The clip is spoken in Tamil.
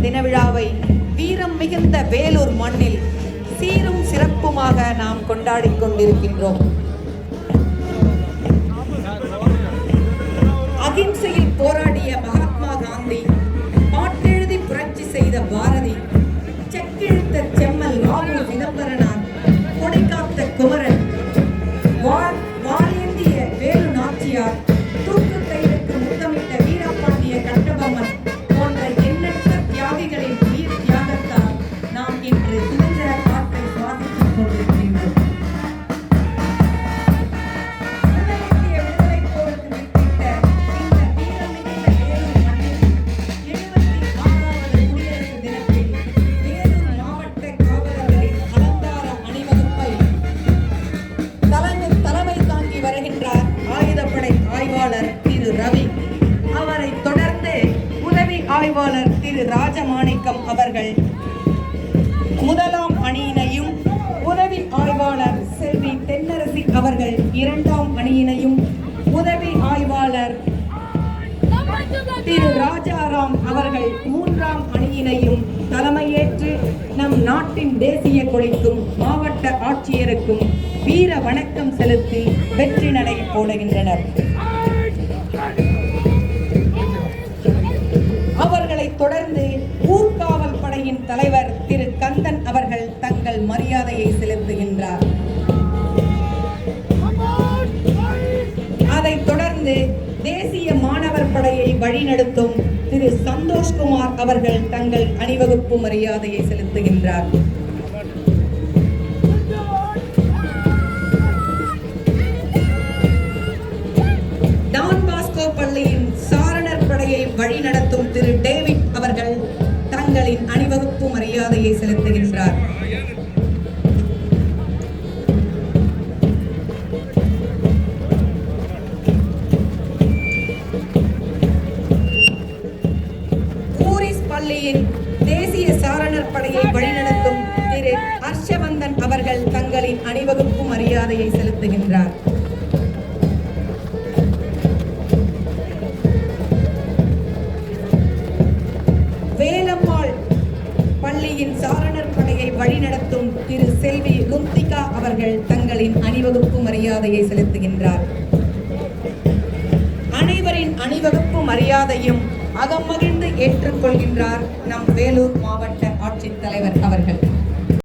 தின விழாவை வீரம் மிகுந்த வேலூர் மண்ணில் சீரும் சிறப்புமாக நாம் கொண்டாடிக் கொண்டிருக்கின்றோம். அகிம்சையில் போராடிய மகாத்மா காந்தி, பாட்டெழுதி புரட்சி செய்த பாரதி, செக்கிழுத்த செம்மல் ராமு சிதம்பரனார், கொடைக்காத்த குமரன், வாழேந்திய வேலு நாச்சியார், தூக்கு கைதுக்கு முத்தமிட்ட வீரபாண்டிய கட்டபொம்மன் போன்ற எண்ணற்ற தியாகிகளின் உயிர் தியாகத்தால் நாம் இன்று சுதந்திர காற்றை சுவாசித்துக் கொண்டிருக்கின்றோம். வருகின்றார் ஆயுதப்படை ஆய்வாளர் திரு ரவி. அவரை தொடர்ந்து உதவி ஆய்வாளர் திரு ராஜமாணிக்கம் அவர்கள் முதலாம் அணியினையும், உதவி ஆய்வாளர் செல்வி தென்னரசி அவர்கள் இரண்டாம் அணியினையும், உதவி ஆய்வாளர் திரு ராஜாராம் அவர்கள் மூன்றாம் அணியினையும் தலைமையேற்று நம் நாட்டின் தேசிய கொடிக்கும் மாவட்ட ஆட்சியருக்கும் வீர வணக்கம் செலுத்தி வெற்றி நடை போடுகின்றனர். அவர்களை தொடர்ந்து ஊர்காவல் படையின் தலைவர் திரு கந்தன் அவர்கள் தங்கள் மரியாதையை செலுத்துகின்றார். அதைத் தொடர்ந்து தேசிய மாணவர் படையை வழிநடத்தும் திரு சந்தோஷ்குமார் அவர்கள் தங்கள் அணிவகுப்பு மரியாதையை செலுத்துகின்றார். டான் பாஸ்கோ பள்ளியின் சாரணர் படையை வழிநடத்தும் திரு டேவிட் அவர்கள் தங்களின் அணிவகுப்பு மரியாதையை செலுத்துகின்றார். பள்ளியின் தேசிய சாரணர் படையை வழிநடத்தும் திரு ஹர்ஷவர்தன் அவர்கள் தங்களின் அணிவகுப்பு மரியாதையை செலுத்துகின்றார். வேலம்மாள் பள்ளியின் சாரணர் படையை வழிநடத்தும் திரு செல்வி ருந்திகா அவர்கள் தங்களின் அணிவகுப்பு மரியாதையை செலுத்துகின்றார். அனைவரின் அணிவகுப்பு மரியாதையும் அகம் மகிழ்ந்து ஏற்றுக்கொள்கின்றார் நம் வேலூர் மாவட்ட ஆட்சித்தலைவர் அவர்கள்.